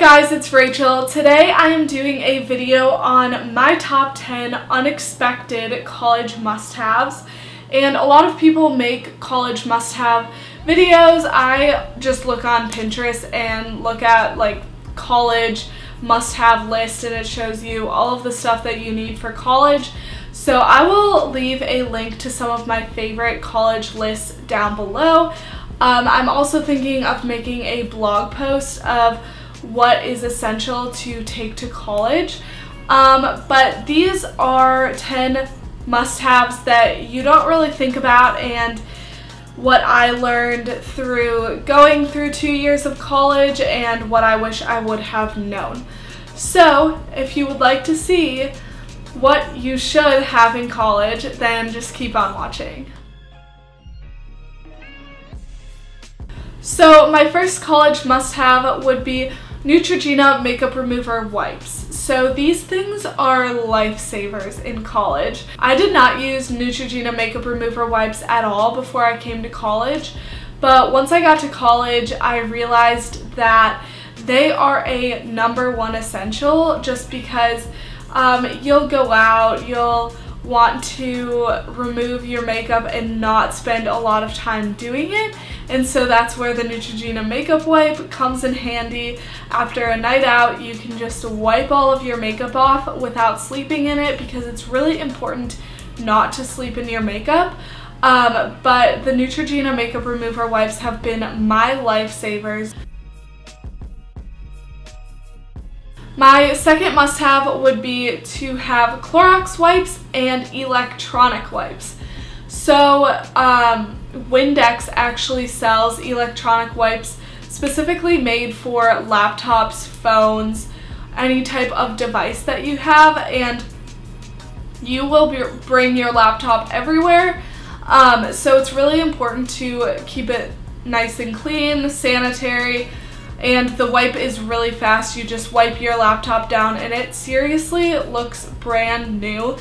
guys, it's Rachel. Today I am doing a video on my top 10 unexpected college must-haves. And a lot of people make college must-have videos. I just look on Pinterest and look at like college must-have list, and it shows you all of the stuff that you need for college. So I will leave a link to some of my favorite college lists down below. I'm also thinking of making a blog post of what is essential to take to college. But these are 10 must-haves that you don't really think about, and what I learned through going through 2 years of college and what I wish I would have known. So if you would like to see what you should have in college, then just keep on watching. So my first college must-have would be Neutrogena makeup remover wipes. So these things are lifesavers in college. I did not use Neutrogena makeup remover wipes at all before I came to college, but once I got to college I realized that they are a #1 essential, just because you'll go out, you'll want to remove your makeup and not spend a lot of time doing it, and so that's where the Neutrogena makeup wipe comes in handy. After a night out, you can just wipe all of your makeup off without sleeping in it, because it's really important not to sleep in your makeup. But the Neutrogena makeup remover wipes have been my lifesavers. My second must-have would be to have Clorox wipes and electronic wipes. So Windex actually sells electronic wipes specifically made for laptops, phones, any type of device that you have, and you will bring your laptop everywhere. So it's really important to keep it nice and clean, sanitary, and the wipe is really fast. You just wipe your laptop down and it seriously looks brand new.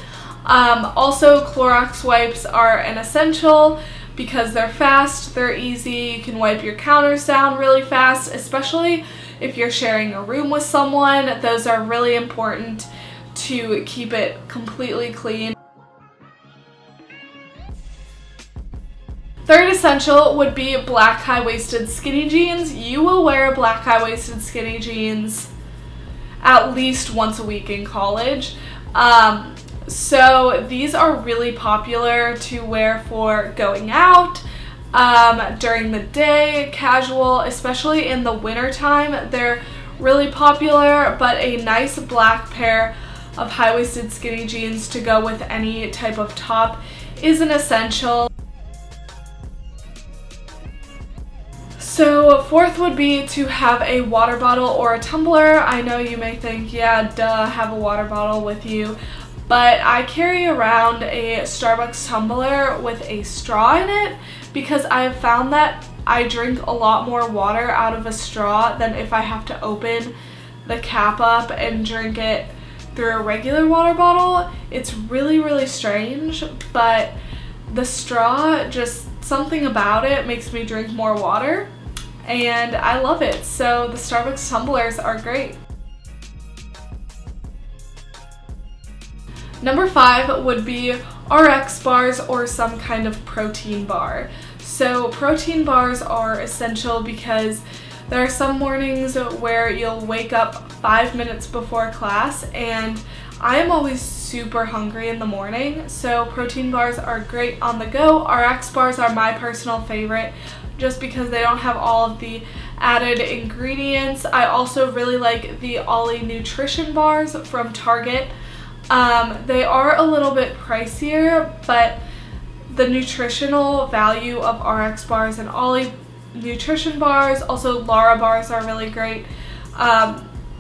Also, Clorox wipes are an essential because they're fast, they're easy, you can wipe your counters down really fast, especially if you're sharing a room with someone. Those are really important to keep it completely clean. Third essential would be black high-waisted skinny jeans. You will wear black high-waisted skinny jeans at least once a week in college. So these are really popular to wear for going out, during the day, casual, especially in the winter time. They're really popular, but a nice black pair of high-waisted skinny jeans to go with any type of top is an essential. So fourth would be to have a water bottle or a tumbler. I know you may think, yeah, duh, have a water bottle with you, but I carry around a Starbucks tumbler with a straw in it because I have found that I drink a lot more water out of a straw than if I have to open the cap up and drink it through a regular water bottle. It's really, really strange, but the straw, just something about it makes me drink more water, and I love it. So the Starbucks tumblers are great. Number 5 would be RX bars or some kind of protein bar. So protein bars are essential because there are some mornings where you'll wake up 5 minutes before class, and I am always super hungry in the morning, so protein bars are great on the go. RX bars are my personal favorite just because they don't have all of the added ingredients. I also really like the Ollie nutrition bars from Target. They are a little bit pricier, but the nutritional value of RX bars and Ollie nutrition bars, also Lara bars, are really great.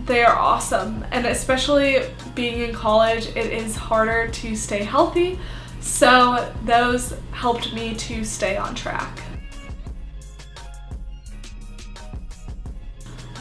They are awesome, and especially being in college, it is harder to stay healthy, so those helped me to stay on track.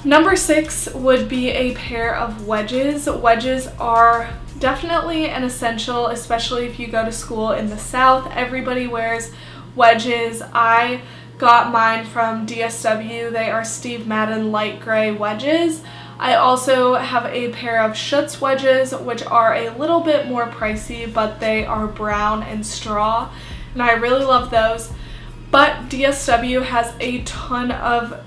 Number 6 would be a pair of wedges. Wedges are definitely an essential, especially if you go to school in the South. Everybody wears wedges. I got mine from DSW. They are Steve Madden light gray wedges. I also have a pair of Schutz wedges, which are a little bit more pricey, but they are brown and straw, and I really love those. But DSW has a ton of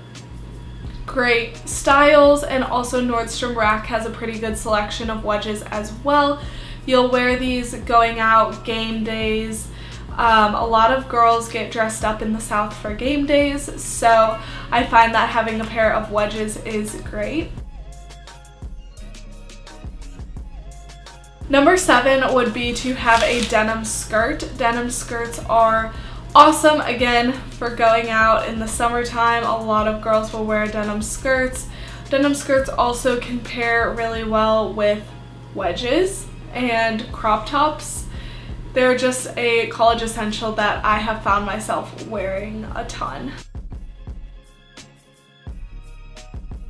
great styles, and also Nordstrom Rack has a pretty good selection of wedges as well. You'll wear these going out, game days. A lot of girls get dressed up in the South for game days, so I find that having a pair of wedges is great. Number 7 would be to have a denim skirt. Denim skirts are awesome, again, for going out in the summertime. A lot of girls will wear denim skirts. Denim skirts also can pair really well with wedges and crop tops. They're just a college essential that I have found myself wearing a ton.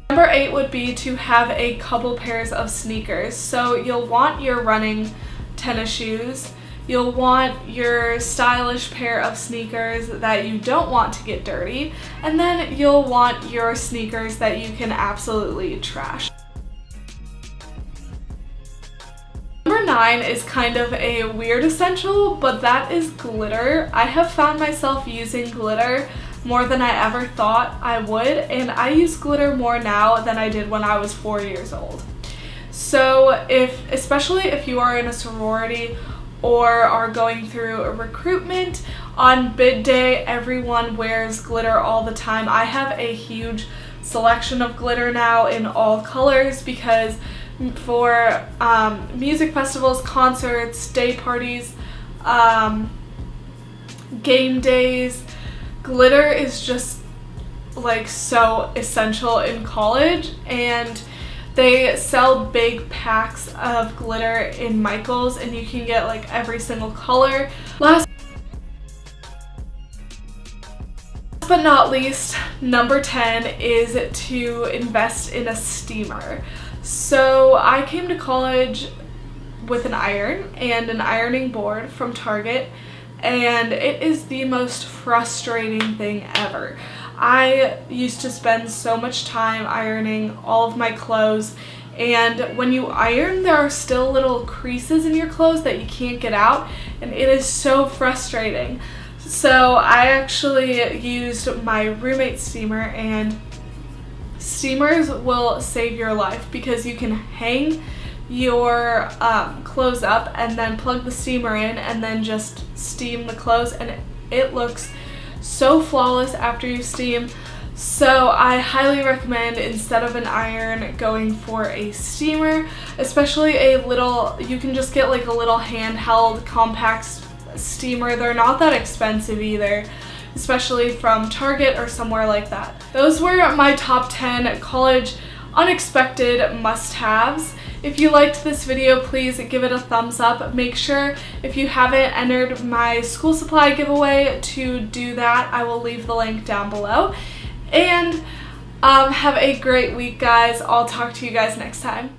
Number 8 would be to have a couple pairs of sneakers. So you'll want your running tennis shoes. You'll want your stylish pair of sneakers that you don't want to get dirty. And then you'll want your sneakers that you can absolutely trash. Number 9 is kind of a weird essential, but that is glitter. I have found myself using glitter more than I ever thought I would, and I use glitter more now than I did when I was 4 years old. So especially if you are in a sorority or are going through a recruitment, on bid day everyone wears glitter all the time. I have a huge selection of glitter now in all colors because for music festivals, concerts, day parties, game days, glitter is just like so essential in college, and they sell big packs of glitter in Michael's and you can get like every single color. Last but not least, number 10 is to invest in a steamer. So I came to college with an iron and an ironing board from Target, and it is the most frustrating thing ever. I used to spend so much time ironing all of my clothes, and when you iron there are still little creases in your clothes that you can't get out, and it is so frustrating. So I actually used my roommate's steamer, and steamers will save your life because you can hang your clothes up and then plug the steamer in and then just steam the clothes, and it looks so flawless after you steam. So I highly recommend, instead of an iron, going for a steamer, especially a little, you can just get like a little handheld compact steamer. They're not that expensive either, especially from Target or somewhere like that. Those were my top 10 college unexpected must-haves. If you liked this video, please give it a thumbs up. Make sure, if you haven't entered my school supply giveaway, to do that. I will leave the link down below. And have a great week, guys. I'll talk to you guys next time.